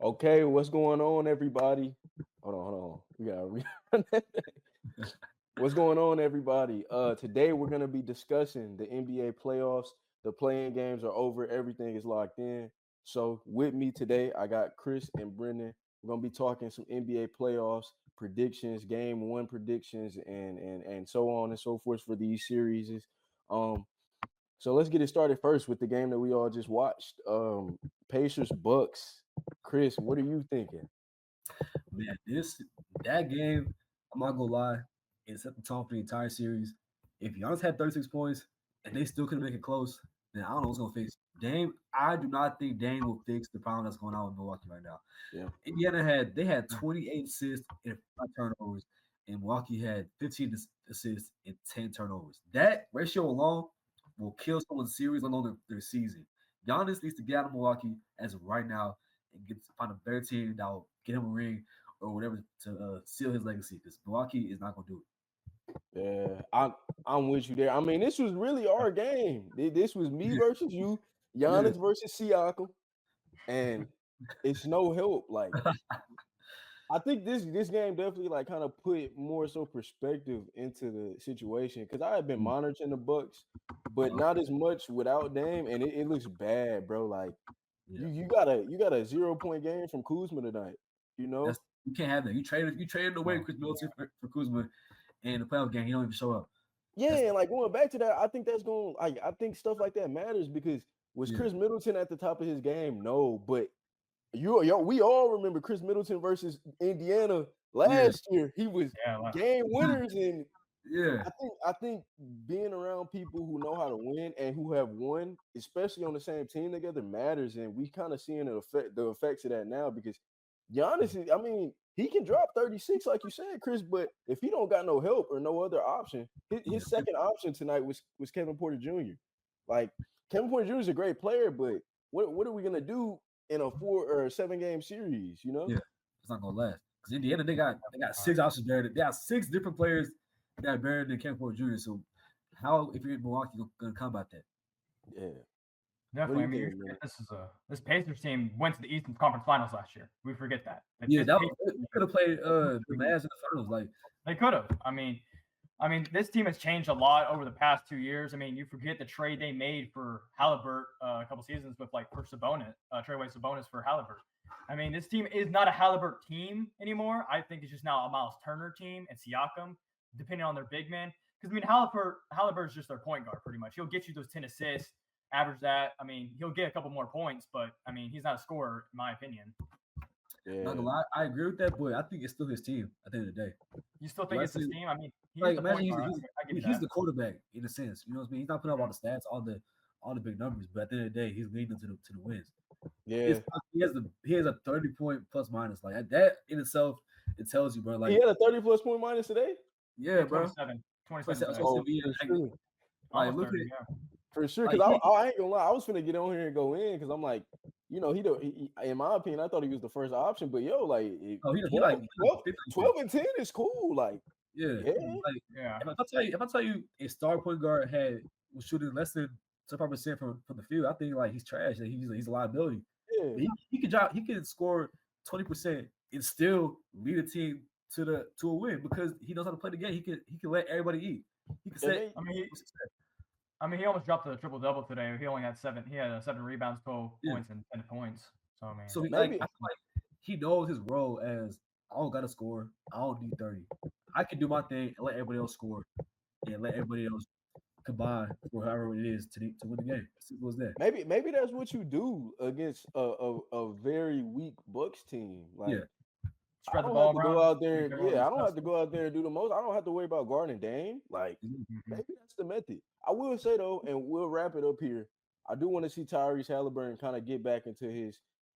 Okay, what's going on, everybody? Hold on. What's going on, everybody? Today we're gonna be discussing the NBA playoffs. The playing games are over. Everything is locked in. So with me today, I got Chris and Brendan. We're gonna be talking some NBA playoffs predictions, game one predictions, and so on and so forth for these series. Um, so let's get it started first with the game that we all just watched. Pacers Bucks. Chris, what are you thinking? Man, that game, I'm not gonna lie, it set the tone for the entire series. If Giannis had 36 points and they still couldn't make it close, then I don't know what's gonna fix Dame. I do not think Dame will fix the problem that's going on with Milwaukee right now. Yeah. Indiana had 28 assists and 5 turnovers, and Milwaukee had 15 assists and 10 turnovers. That ratio alone will kill someone's series, let alone their season. Giannis needs to get out of Milwaukee as of right now and find a better team that will get him a ring or whatever to seal his legacy. Because Milwaukee is not going to do it. Yeah, I'm with you there. I mean, this was really our game. This was me Yeah, versus you, yeah, Giannis versus Siakam, and it's no help. Like I think this game definitely like kind of put more so perspective into the situation because I have been monitoring the Bucks, but uh, not as much without Dame, and it looks bad, bro. Like yeah. you got a 0 point game from Kuzma tonight. You That's know, you can't have that. You traded away No. Chris Middleton for Kuzma, and the playoff game he don't even show up. That's yeah, and like going back to that, I think that's going like I think stuff like that matters because was yeah, Chris Middleton at the top of his game? No, but we all remember Chris Middleton versus Indiana yeah, last year. He was Yeah, well, game winners, and yeah. I think being around people who know how to win and who have won, especially on the same team together, matters. And we kind of seeing the effects of that now because Giannis is, I mean, he can drop 36, like you said, Chris, but if he don't got no help or no other option, his Yeah. second option tonight was Kevin Porter Jr. Like Kevin Porter Jr. is a great player, but what are we gonna do in a 4 or 7 game series, you know? Yeah, it's not gonna last. Because Indiana, they got six options better. They got six different players that are better than Kevin Porter Jr. So how, if you're in Milwaukee, gonna combat that? Yeah. What do definitely. I you mean, you think, forget man? this Pacers team went to the Eastern Conference Finals last year. We forget that. Like Yeah, this that Pacers was, we team could have played is the Mavs in the finals. Like, they could have. I mean, this team has changed a lot over the past 2 years. I mean, you forget the trade they made for Halliburton a couple seasons with like for Sabonis, trade away Sabonis for Halliburton. I mean, this team is not a Halliburton team anymore. I think it's just now a Miles Turner team and Siakam, depending on their big man. Because I mean, Halliburton's just their point guard pretty much. He'll get you those 10 assists, average that. I mean, he'll get a couple more points, but I mean, he's not a scorer in my opinion. not gonna Yeah. lie, I agree with that, but I think it's still his team at the end of the day. You still think Like, it's his team? I mean, he is like the imagine point guard. I give you he's that. the quarterback in a sense. You know what I mean? He's not putting up all the stats, all the big numbers, but at the end of the day, he's leading them to the wins. Yeah. He has a 30 point plus minus like that in itself. It tells you, bro. He Like, had a 30 plus point minus today. yeah, Yeah, bro. 27 So today. I said, Oh, yeah, for sure. like Almost look 30, at yeah. For sure. Cause like I ain't gonna lie, I was finna get on here and go in because I'm like, you know, in my opinion, I thought he was the first option, but yo, like oh he 12, like he like 12, 50 12 and 10 is cool. Like, yeah. yeah, Like Yeah. if I tell you a star point guard was shooting less than 25% from the field, I think like he's trash. That he's a liability. yeah. But he can score 20% and still lead a team to a win because he knows how to play the game. He can let everybody eat. He can And set. they I mean, he almost dropped the triple double today. He only had seven. He had 7 rebounds, 12 Yeah. points, and 10 points. So I mean, So maybe I feel like he knows his role as I don't gotta score. I don't need 30. I can do my thing and let everybody else score and let everybody else combine for however it is to win the game. Simple as that. maybe that's what you do against a very weak Bucks team. Like Yeah. I spread the don't have ball to go around, out make there. everyone Yeah, I just don't kind have to go out there and do the most. I don't have to worry about guarding Dame. Like of. maybe that's the method. I will say though, and we'll wrap it up here. I do want to see Tyrese Halliburton kind of get back into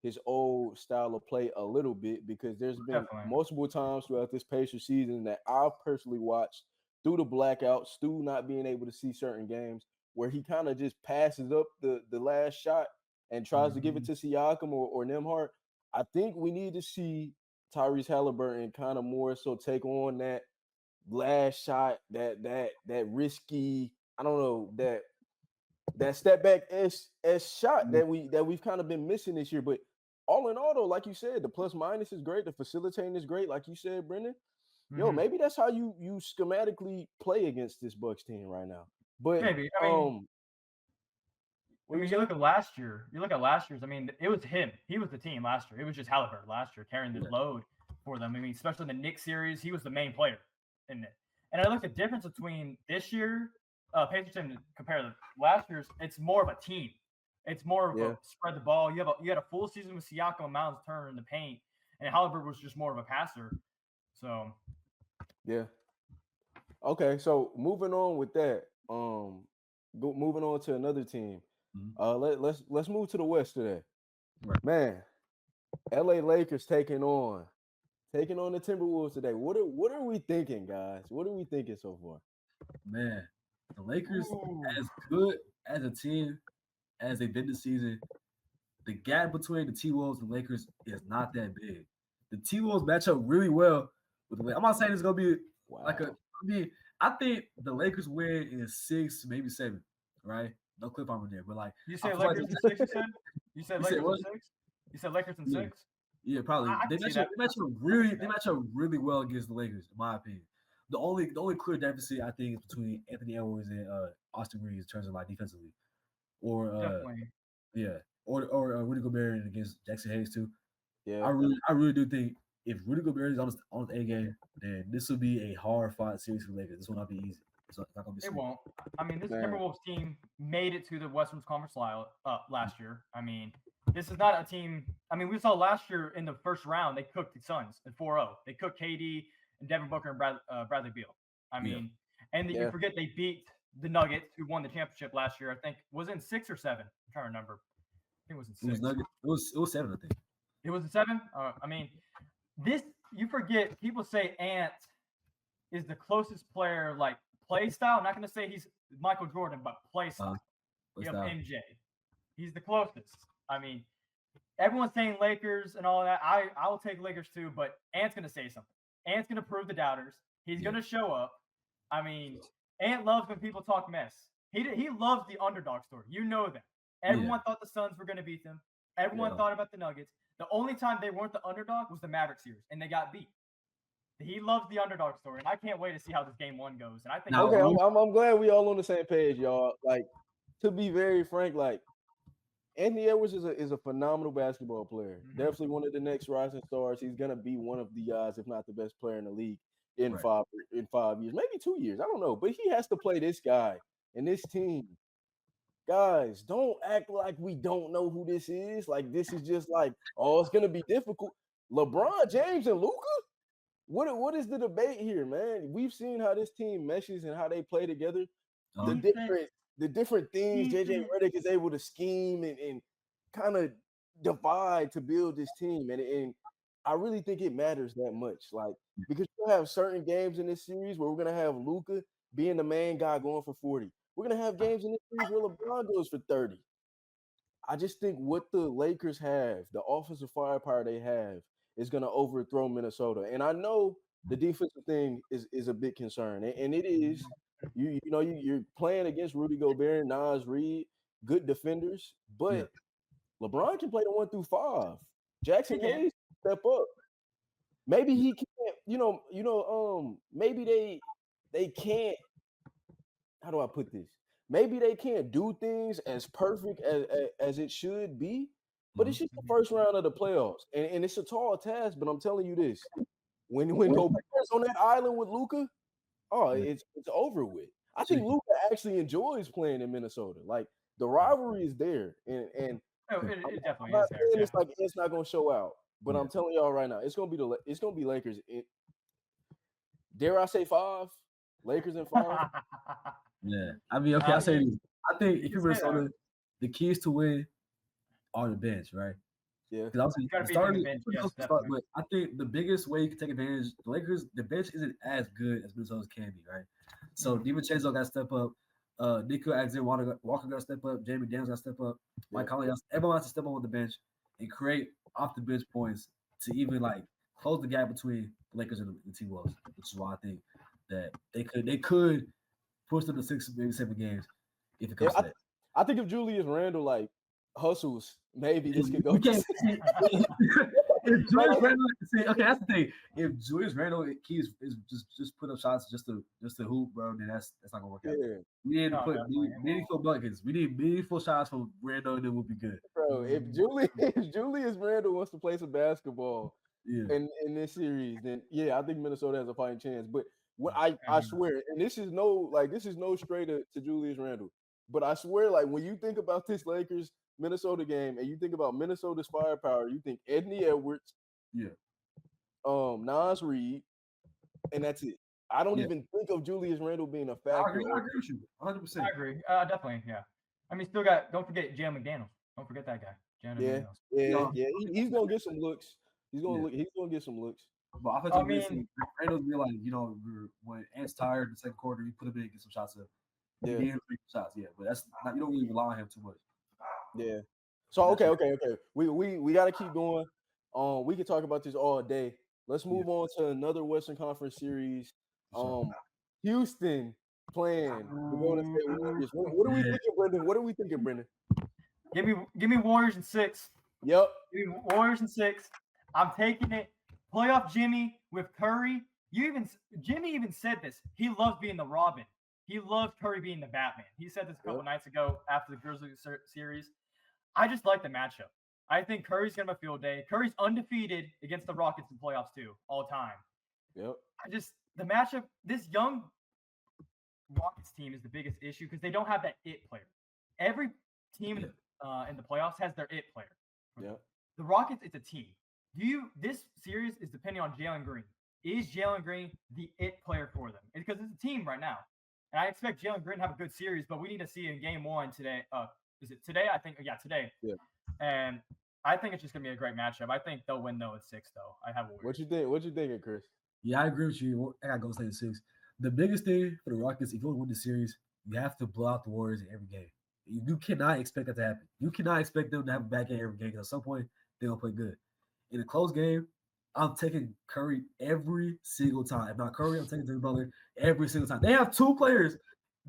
his old style of play a little bit because there's been Definitely. multiple times throughout this Pacers season that I've personally watched through the blackout, Stu not being able to see certain games where he kind of just passes up the last shot and tries to give it Mhm. to Siakam or Nemhart. I think we need to see Tyrese Halliburton kind of more so take on that last shot, that risky, I don't know, that step back S shot that we've kind of been missing this year. But all in all, though, like you said, the plus minus is great. The facilitating is great, like you said, Brendan. Yo, maybe that's how you schematically play against this Bucks team right now. But Maybe. You look at last year. You look at last year's. I mean, it was him. He was the team last year. It was just Halliburton last year carrying the load for them. I mean, especially in the Knicks series, he was the main player in it. And I look at the difference between this year, Pacers team compared to last year's. It's more of a team. It's more of a spread the ball. You had a full season with Siakam and Miles Turner in the paint, and Halliburton was just more of a passer. So. Yeah. Okay, so moving on with that, moving on to another team. Let's move to the West today. Right. Man, LA Lakers taking on the Timberwolves today. What are we thinking, guys? What are we thinking so far? Man, the Lakers, as good as a team as they've been this season, the gap between the T-Wolves and the Lakers is not that big. The T-Wolves match up really well with the Lakers. I'm not saying it's gonna be I think the Lakers win in 6, maybe 7, right? No cliffhanger there, but like you said Lakers in 6. You said Lakers in 6. You said Lakers in 6. Yeah, probably. They match up really well against the Lakers, in my opinion. The only clear deficit I think is between Anthony Edwards and Austin Reeves in terms of like defensively, or Rudy Gobert against Jackson Hayes too. Yeah, I really do think if Rudy Gobert is on the A game, then this will be a hard fought series for the Lakers. This will not be easy. It's not gonna be. It won't. I mean, this Timberwolves team made it to the Western Conference last year. I mean, this is not a team. I mean, we saw last year in the first round they cooked the Suns at 4-0. They cooked KD and Devin Booker and Bradley Beal. I mean, and you forget they beat the Nuggets, who won the championship last year. I think was it in 6 or 7. I'm trying to remember. I think it was in 6. It was 7, I think. It was in 7. I mean, this you forget. People say Ant is the closest player, like play style. I'm not going to say he's Michael Jordan, but play style. MJ. He's the closest. I mean, everyone's saying Lakers and all that. I will take Lakers too, but Ant's going to say something. Ant's going to prove the doubters. He's going to show up. I mean, Ant loves when people talk mess. He loves the underdog story. You know that. Everyone thought the Suns were going to beat them. Everyone thought about the Nuggets. The only time they weren't the underdog was the Mavericks series, and they got beat. He loves the underdog story, and I can't wait to see how this game 1 goes. And I think I'm glad we all on the same page, y'all. Like, to be very frank, like Anthony Edwards is a phenomenal basketball player. Definitely one of the next rising stars. He's gonna be one of the guys, if not the best player in the league in 5 years, maybe 2 years. I don't know, but he has to play this guy and this team. Guys, don't act like we don't know who this is. Like, this is just like, oh, it's gonna be difficult. LeBron James and Luka? What is the debate here, man? We've seen how this team meshes and how they play together. The different things JJ Redick is able to scheme and kind of divide to build this team. And I really think it matters that much. Like, because you'll have certain games in this series where we're gonna have Luka being the main guy going for 40. We're going to have games in this series where LeBron goes for 30. I just think what the Lakers have, the offensive firepower they have, is going to overthrow Minnesota. And I know the defensive thing is a big concern. And it is. You're playing against Rudy Gobert, Naz Reid, good defenders. But LeBron can play the 1 through 5. Jackson Hayes step up. Maybe he can't, maybe they can't. How do I put this? Maybe they can't do things as perfect as it should be, but it's just the first round of the playoffs, and it's a tall task. But I'm telling you this: when Gobert's on that island with Luka, it's over with. I think Luka actually enjoys playing in Minnesota. Like, the rivalry is there, and it definitely is there. It's like it's not gonna show out, but I'm telling y'all right now, it's gonna be Lakers. Dare I say 5? Lakers in 5. Yeah, I mean, okay, I'll say this. I think if you're Minnesota, the keys to win are the bench, right? Yeah. Because obviously, but I think the biggest way you can take advantage, the Lakers, the bench isn't as good as Minnesota's can be, right? So DiVincenzo got to step up. Nico Alexander Walker got to step up. Jamie Daniels got to step up. Mike Conley, everyone has to step up on the bench and create off the bench points to even like close the gap between the Lakers and the T-Wolves, which is why I think that they could push them to 6, maybe 7 games if it comes to that. I think if Julius Randle like hustles. Maybe this could go. We can't see if Julius Randle. See, okay, that's the thing. If Julius Randle is just put up shots just to hoop, bro, then that's not gonna work out. Yeah, We need to No, put definitely. meaningful buckets. We need meaningful shots from Randle, and then we'll be good. bro. If Julius Randle wants to play some basketball Yeah, in this series, then yeah, I think Minnesota has a fighting chance. But what I swear, and this is no straight to Julius Randle, but I swear, like when you think about this Lakers Minnesota game and you think about Minnesota's firepower, you think Anthony Edwards, yeah, Nas Reed, and that's it. I don't yeah. even think of Julius Randle being a I factor. agree with you, 100%. I agree. Definitely. Yeah. I mean, don't forget Jalen McDaniels. Don't forget that guy. Jalen Yeah, McDaniels. yeah, No, yeah. He's gonna get some looks. He's Yeah. gonna get some looks. But I offensively, mean- Randall's realized, when Ant's tired in the second quarter, you put him in and get some shots up. You Yeah. need him to make shots, yeah. But that's not, you don't really rely on him too much. Yeah. So okay. We got to keep going. We can talk about this all day. Let's move on to another Western Conference series. Houston playing the Golden State Warriors. What are we thinking, Brendan? What are we thinking, Brendan? Give me Warriors in 6. Yep. Give me Warriors in 6. I'm taking it. Playoff Jimmy with Curry. Jimmy even said this. He loves being the Robin. He loves Curry being the Batman. He said this a couple nights ago after the Grizzlies series. I just like the matchup. I think Curry's gonna have a field day. Curry's undefeated against the Rockets in playoffs too, all time. Yep. The matchup. This young Rockets team is the biggest issue because they don't have that it player. Every team in the playoffs has their it player. Yep. The Rockets, it's a team. This series is depending on Jalen Green. Is Jalen Green the it player for them? Because it's a team right now. And I expect Jalen Green to have a good series, but we need to see in game 1 today. Is it today? I think, today. Yeah. And I think it's just going to be a great matchup. I think they'll win, though, at 6, though. I have Warriors. What you think? What you thinking, Chris? Yeah, I agree with you. I got to go stay in 6. The biggest thing for the Rockets, if you want to win the series, you have to blow out the Warriors in every game. You cannot expect that to happen. You cannot expect them to have a bad game every game because at some point, they don't play good. In a close game, I'm taking Curry every single time. If not Curry, I'm taking Jimmy Butler every single time. They have 2 players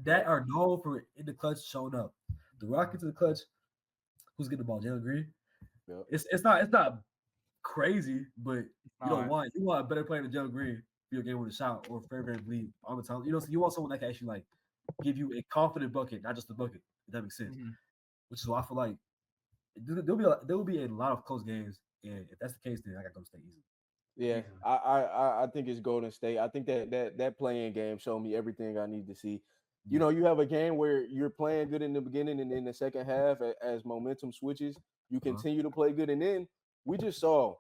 that are known for in the clutch showing up. The Rockets in the clutch, who's getting the ball? Jalen Green. Yep. It's not crazy, but you want a better player than Jalen Green for your game with a shot or fair lead on the time. So you want someone that can actually like give you a confident bucket, not just a bucket. If that makes sense. Mm-hmm. Which is why I feel like there will be a lot of close games, and if that's the case, then I got to go stay easy. Yeah, I think it's Golden State. I think that playing game showed me everything I need to see. You know, you have a game where you're playing good in the beginning, and in the second half, as momentum switches, you continue to play good. And then we just saw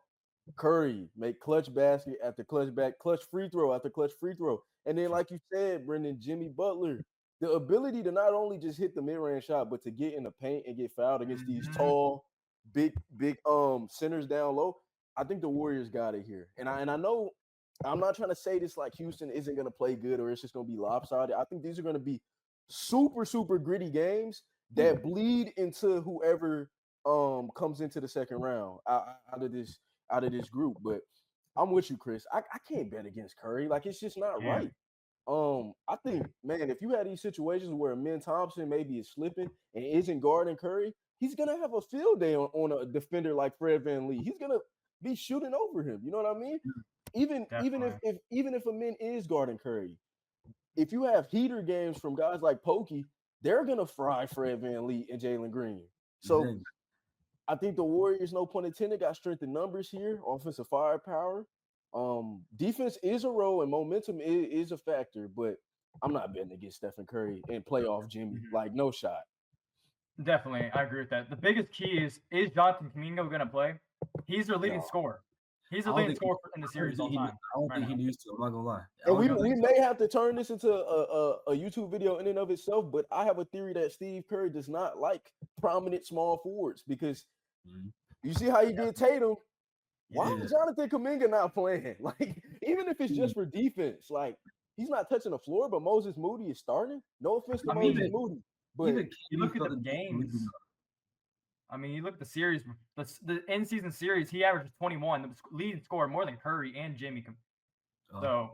Curry make clutch basket after clutch free throw after clutch free throw. And then, like you said, Brendan, Jimmy Butler, the ability to not only just hit the mid-range shot, but to get in the paint and get fouled against these tall, big centers down low. I think the Warriors got it here. And I know I'm not trying to say this like Houston isn't going to play good or it's just going to be lopsided. I think these are going to be super, super gritty games that bleed into whoever comes into the second round out of this group. But I'm with you, Chris. I can't bet against Curry. Like, it's just not right. I think, man, if you had these situations where Min Thompson maybe is slipping and isn't guarding Curry, he's going to have a field day on a defender like Fred VanVleet. He's going to be shooting over him. You know what I mean? Even if a Min is guarding Curry, if you have heater games from guys like Pokey, they're gonna fry Fred VanVleet and Jalen Green. So I think the Warriors, no pun intended, got strength in numbers here, offensive firepower. Defense is a role and momentum is a factor, but I'm not betting against Stephen Curry and playoff Jimmy. Like, no shot. Definitely, I agree with that. The biggest key is Jonathan Kuminga going to play? He's their leading scorer. He's the leading scorer in the series all time. I don't think he needs to. I'm not gonna lie. And we may have to turn this into a YouTube video in and of itself, but I have a theory that Steve Kerr does not like prominent small forwards because you see how he did Tatum. Why is Jonathan Kuminga not playing? Like, even if it's just for defense, like, he's not touching the floor, but Moses Moody is starting. No offense to Moses Moody, but you look at the games. I mean, you look at the series, the in-season series, he averages 21, the leading scorer more than Curry and Jimmy. So,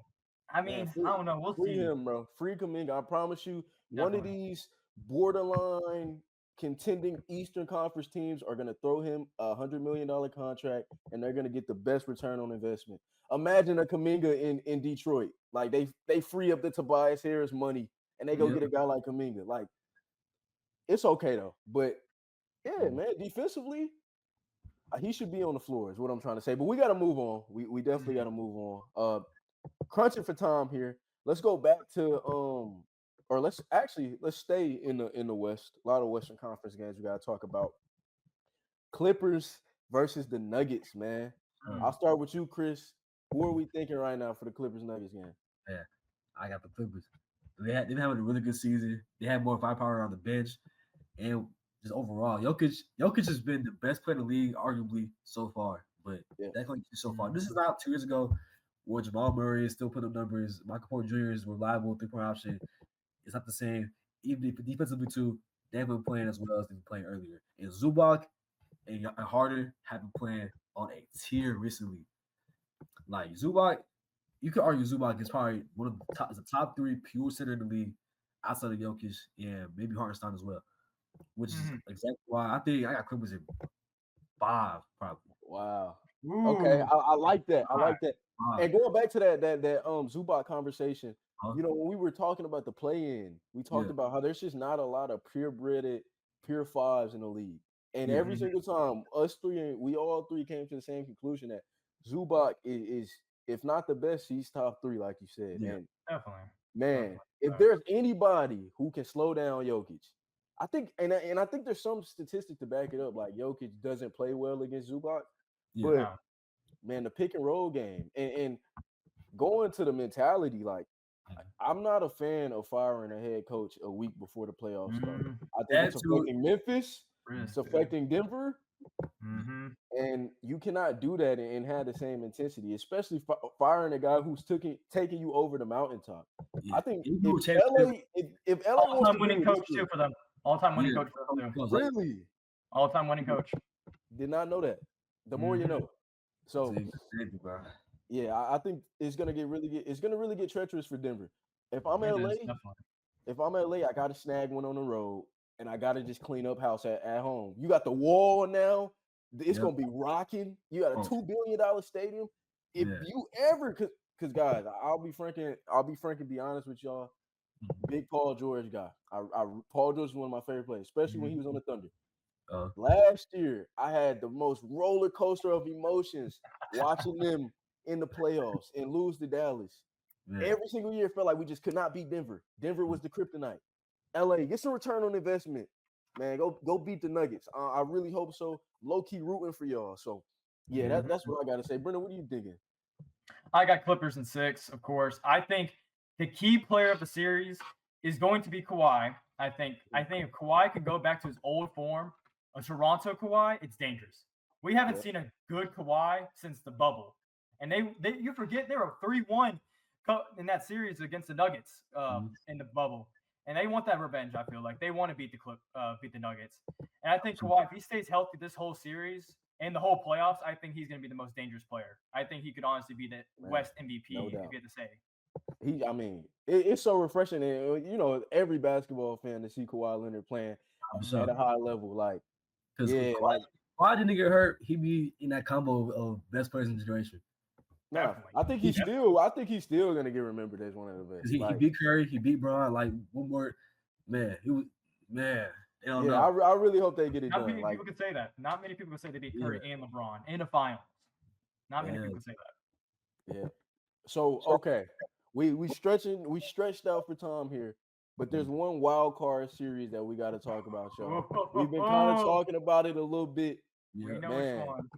I mean, I don't know. We'll see. Free him, bro. Free Kuminga. I promise you, one of these borderline contending Eastern Conference teams are going to throw him $100 million contract, and they're going to get the best return on investment. Imagine a Kuminga in Detroit. Like they free up the Tobias Harris money, and they go get a guy like Kuminga. Like it's okay though, but yeah, man, defensively, he should be on the floor. Is what I'm trying to say. But we got to move on. We definitely got to move on. Crunching for time here. Let's go back to or let's stay in the West. A lot of Western Conference games we got to talk about. Clippers versus the Nuggets, man. I'll start with you, Chris. Who are we thinking right now for the Clippers Nuggets game? Yeah, I got the Clippers. They've been having a really good season. They have more firepower on the bench, and just overall, Jokic has been the best player in the league, arguably so far. But definitely so far. This is not 2 years ago, where Jamal Murray is still putting up numbers. Michael Porter Jr. is reliable 3-point option. It's not the same. Even if defensively too, they haven't been playing as well as they've been playing earlier. And Zubac and Harden have been playing on a tier recently. Like Zubac, you could argue Zubac is probably one of the top 3 pure center in the league outside of Jokic and maybe Hartenstein as well. Which is exactly why I think I got Clippers in 5 probably. Wow. Okay, I like that. I like that. And going back to that Zubac conversation, you know, when we were talking about the play-in, we talked about how there's just not a lot of purebred, pure fives in the league. And every single time, we all three came to the same conclusion that Zubac is if not the best, he's top 3, like you said. Yeah, and Definitely. man, if there's anybody who can slow down Jokic, I think, and I think there's some statistic to back it up. Like Jokic doesn't play well against Zubac, but man, the pick and roll game and going to the mentality, like I'm not a fan of firing a head coach a week before the playoffs start. I think it's affecting Memphis, it's affecting Denver, and you cannot do that and have the same intensity, especially firing a guy who's taking you over the mountaintop. I think if LA all-time winning coach too for them. All-time winning coach for them too. Really? All-time winning coach. Did not know that. The more you know. So yeah, I think it's gonna really get treacherous for Denver. If I'm LA, I gotta snag one on the road and I gotta just clean up house at home. You got the wall now. It's gonna be rocking. You got a $2 billion stadium. If you ever because guys, I'll be frank and be honest with y'all. Big Paul George guy. Paul George is one of my favorite players, especially when he was on the Thunder. Last year, I had the most roller coaster of emotions watching them in the playoffs and lose to Dallas. Every single year, it felt like we just could not beat Denver. Denver was the kryptonite. LA, get some return on investment, man. Go beat the Nuggets. I really hope so. Low key rooting for y'all. So, yeah, that's what I got to say. Brendan, what are you thinking? I got Clippers in 6, of course. I think the key player of the series is going to be Kawhi. I think if Kawhi can go back to his old form, a Toronto Kawhi, it's dangerous. We haven't seen a good Kawhi since the bubble. And you forget they were 3-1 in that series against the Nuggets in the bubble. And they want that revenge, I feel like. They want to beat the Nuggets. And I think Kawhi, if he stays healthy this whole series and the whole playoffs, I think he's going to be the most dangerous player. I think he could honestly be the West MVP, if you had to say. It's so refreshing. And, you know, every basketball fan to see Kawhi Leonard playing at a high level. Like, Kawhi didn't get hurt, he'd be in that combo of best players in the generation. No, I think he's still gonna get remembered as one of the best. He beat Curry, he beat Bron. Like one more, man. I really hope they get it done. Not many people can say that. Not many people can say they beat Curry and LeBron in the finals. Not many people can say that. Yeah. So okay, we stretched out for time here, but there's one wild card series that we got to talk about, y'all. We've been kind of talking about it a little bit. We know which one.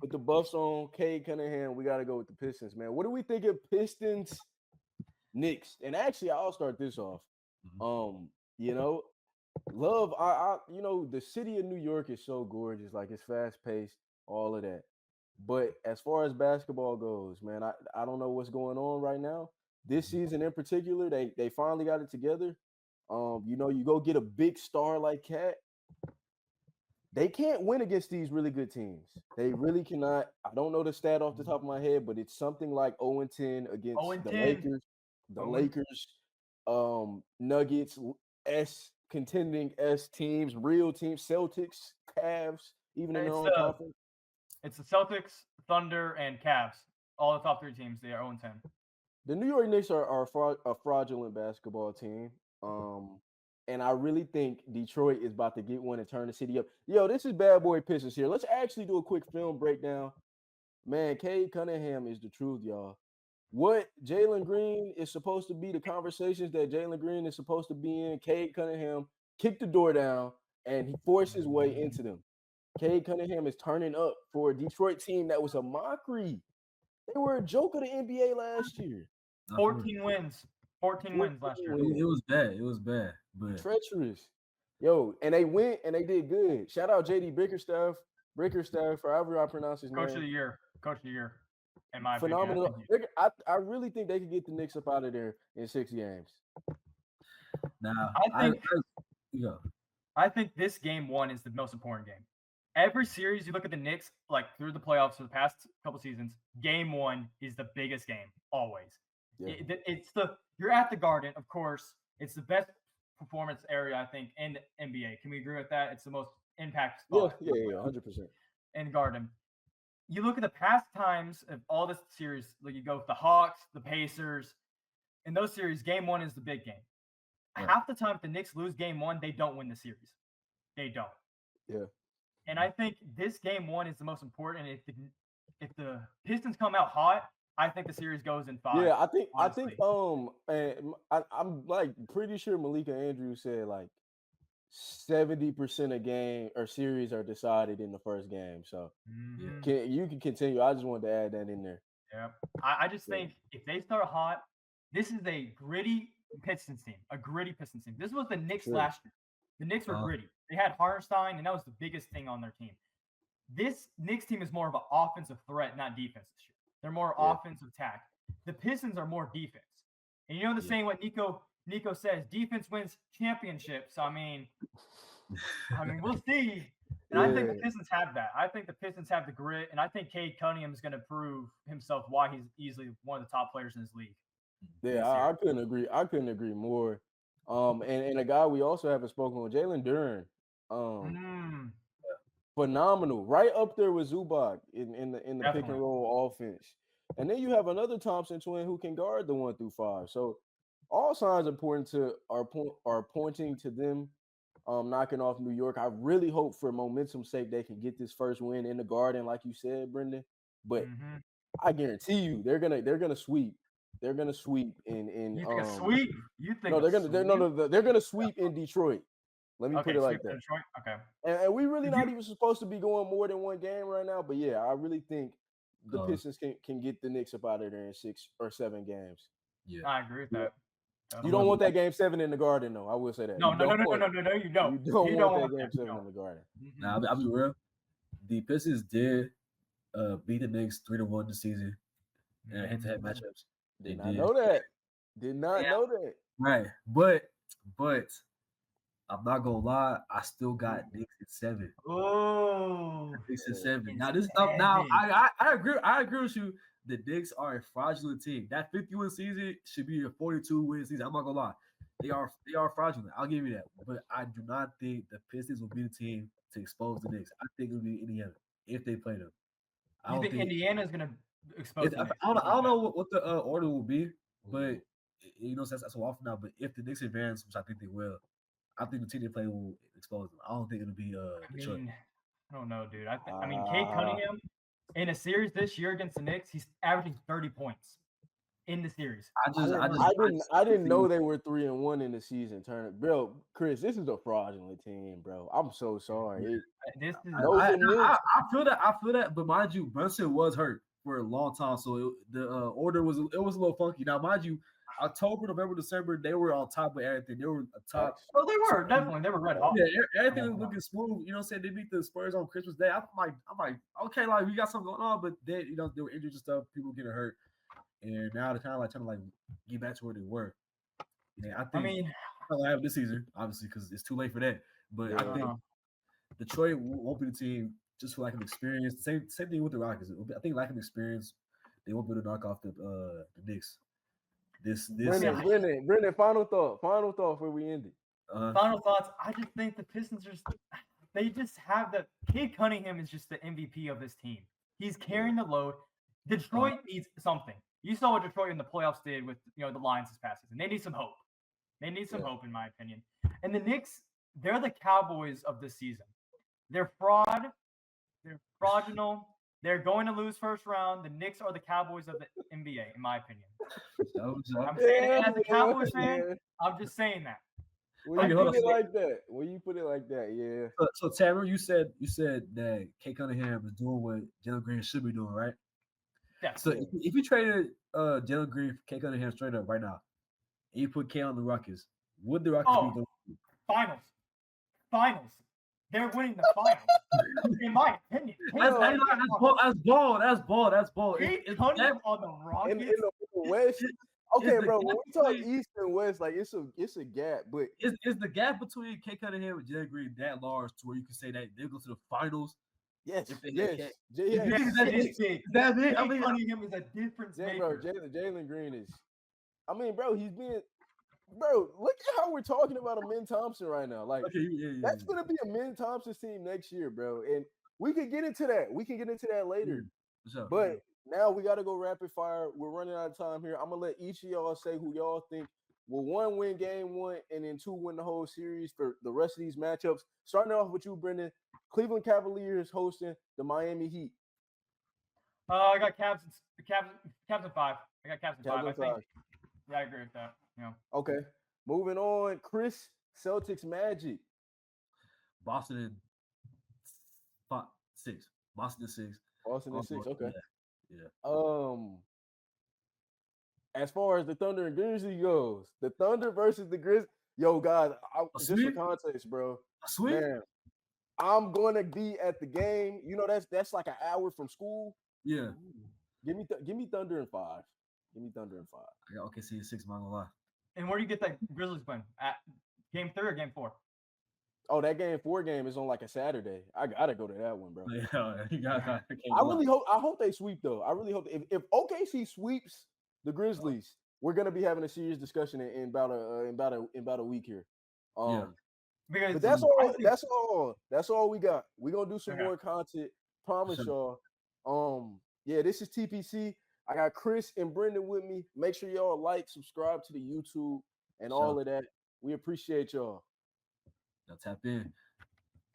With the Buffs on, Cade Cunningham, we got to go with the Pistons, man. What do we think of Pistons, Knicks? And actually, I'll start this off. You know, love. You know, the city of New York is so gorgeous. Like it's fast paced, all of that. But as far as basketball goes, man, I don't know what's going on right now. This season in particular, they finally got it together. You know, you go get a big star like Cat. They can't win against these really good teams. They really cannot. I don't know the stat off the top of my head, but it's something like 0-10 against the Lakers, Nuggets, contending S teams, real teams, Celtics, Cavs, even in their own conference. It's the Celtics, Thunder, and Cavs. All the top 3 teams, they are 0-10. The New York Knicks are a fraudulent basketball team. And I really think Detroit is about to get one and turn the city up. Yo, this is Bad Boy Pistons here. Let's actually do a quick film breakdown. Man, Cade Cunningham is the truth, y'all. What Jalen Green is supposed to be, the conversations that Jalen Green is supposed to be in, Cade Cunningham kicked the door down and he forced his way into them. Cade Cunningham is turning up for a Detroit team that was a mockery. They were a joke of the NBA last year. 14 wins. 14 wins last year. It was bad. It was bad. But treacherous. Yo, and they went and they did good. Shout out JD Bickerstaff, however I pronounce his name. Coach of the year. In my phenomenal. opinion. I really think they could get the Knicks up out of there in 6 games. Now, I think this game 1 is the most important game. Every series you look at the Knicks, like through the playoffs for the past couple seasons, game 1 is the biggest game always. Yeah. You're at the Garden, of course. It's the best performance area, I think, in the NBA. Can we agree with that? It's the most impact spot. Yeah, 100%. In Garden. You look at the past times of all this series, like you go with the Hawks, the Pacers. In those series, game 1 is the big game. Yeah. Half the time, if the Knicks lose game 1, they don't win the series. They don't. Yeah. And I think this game 1 is the most important. And if the Pistons come out hot, I think the series goes in 5. Yeah, I'm like pretty sure Malika Andrews said like 70% of game or series are decided in the first game. So you can continue. I just wanted to add that in there. Yeah. I just think if they start hot, this is a gritty Pistons team. This was the Knicks last year. The Knicks were gritty. They had Hartenstein, and that was the biggest thing on their team. This Knicks team is more of an offensive threat, not defense this year. They're more offensive attack. The Pistons are more defense. And you know the saying what Nico says, defense wins championships. I mean, we'll see. And I think the Pistons have that. I think the Pistons have the grit, and I think Cade Cunningham is going to prove himself why he's easily one of the top players in his league. Yeah, I couldn't agree. I couldn't agree more. And a guy we also haven't spoken with, Jalen Duren. Phenomenal, right up there with Zubac in the pick and roll offense. And then you have another Thompson twin who can guard the 1 through 5. So all signs are pointing to them knocking off New York. I really hope for momentum's sake they can get this first win in the Garden, like you said, Brenden. But I guarantee you they're gonna sweep. They're gonna sweep in you think a sweep? You think they're gonna sweep in Detroit. Let me put it like that. Detroit? Okay. And we really not even supposed to be going more than 1 game right now. But yeah, I really think the Pistons can get the Knicks up out of there in 6 or 7 games. Yeah, I agree with that. You don't want that game 7 in the Garden, though. I will say that. No, you don't. You don't want that game 7 in the Garden. Now, I'll be real. The Pistons did beat the Knicks 3-1 this season in head-to-head matchups. Did not know that. Right, but I'm not gonna lie. I still got Knicks at 7. Oh, Knicks at 7. Now this stuff. Now I agree. I agree with you. The Knicks are a fraudulent team. That 50-win season should be a 42-win season. I'm not gonna lie. They are fraudulent. I'll give you that. But I do not think the Pistons will be the team to expose the Knicks. I think it'll be Indiana if they play them. You think Indiana's gonna expose the Knicks? I don't know what the order will be, but that's so often now. But if the Knicks advance, which I think they will, I think the team they play will expose them. I don't think it'll be Detroit. I don't know, dude. I mean, Cade Cunningham in a series this year against the Knicks, he's averaging 30 points in the series. I didn't know they were 3-1 in the season. Bro, Chris, this is a fraudulent team, bro. I'm so sorry. I feel that, but mind you, Brunson was hurt for a long time, so the order was a little funky. Now, mind you, October, November, December, they were on top of everything. They were top. Oh, they were definitely. They were red hot. Yeah, everything was looking smooth. You know what I'm saying? They beat the Spurs on Christmas Day. I'm like, okay, like we got something going on, but then they were injured and stuff. People getting hurt, and now they're kind of like trying to get back to where they were. Yeah, I don't have this season, obviously, because it's too late for that. But I think Detroit won't be the team just for lack of experience. Same thing with the Rockets. I think lack of experience, they won't be able to knock off the Knicks. This Brenden, final thought before we end it. Final thoughts. I just think the Pistons they just have the Cade Cunningham is just the MVP of this team. He's carrying the load. Detroit needs something. You saw what Detroit in the playoffs did with the Lions this past season. They need some hope. They need some hope, in my opinion. And the Knicks, they're the Cowboys of this season. They're fraud. They're fraudulent. They're going to lose first round. The Knicks are the Cowboys of the NBA, in my opinion. I'm saying it as a Cowboys fan. I'm just saying that. When you put it like that, yeah. So Tamara, you said that Cade Cunningham is doing what Jalen Green should be doing, right? Yeah. So if you traded Jalen Green for Cade Cunningham straight up right now, and you put Cade on the Rockets, would the Rockets be doing finals? They're winning the finals, in my opinion. That's bold. Cade Cunningham on the Rockets in the West. Okay, bro. When we talk East and West, like it's a gap, but is the gap between Cade Cunningham and Jalen Green that large to where you can say that they go to the finals? Yes. Cade Cunningham is a difference maker. Bro, Jalen Green is. I mean, bro, he's being. Bro, look at how we're talking about a Min Thompson right now. Like that's gonna be a Min Thompson's team next year, bro. And we can get into that. We can get into that later. But now we gotta go rapid fire. We're running out of time here. I'm gonna let each of y'all say who y'all think will one win game one and then two win the whole series for the rest of these matchups. Starting off with you, Brenden. Cleveland Cavaliers hosting the Miami Heat. I got Cavs in 5. I got Cavs in 5. I think. Yeah, I agree with that. Yeah. Okay. Moving on, Chris. Celtics Magic. Boston in 6. Boston in 6. Boston in 6. Okay. Yeah. As far as the Thunder and Grizzlies goes, the Thunder versus the Grizzlies. Yo, guys, just for context, bro. Man, I'm gonna be at the game. You know, that's like an hour from school. Yeah. Give me Thunder in 5. Give me Thunder in 5. I got OKC in 6. I'm not gonna lie. And where do you get that Grizzlies win? At game 3 or game 4? Oh, that game 4 game is on like a Saturday. I gotta go to that one, bro. Yeah, I hope they sweep though. I really hope if OKC sweeps the Grizzlies, we're gonna be having a serious discussion in about a week here. Because but that's all we got. We're gonna do some more content. Promise y'all. Yeah, this is TPC. I got Chris and Brenden with me. Make sure y'all like, subscribe to the YouTube and all of that. We appreciate y'all. Y'all tap in.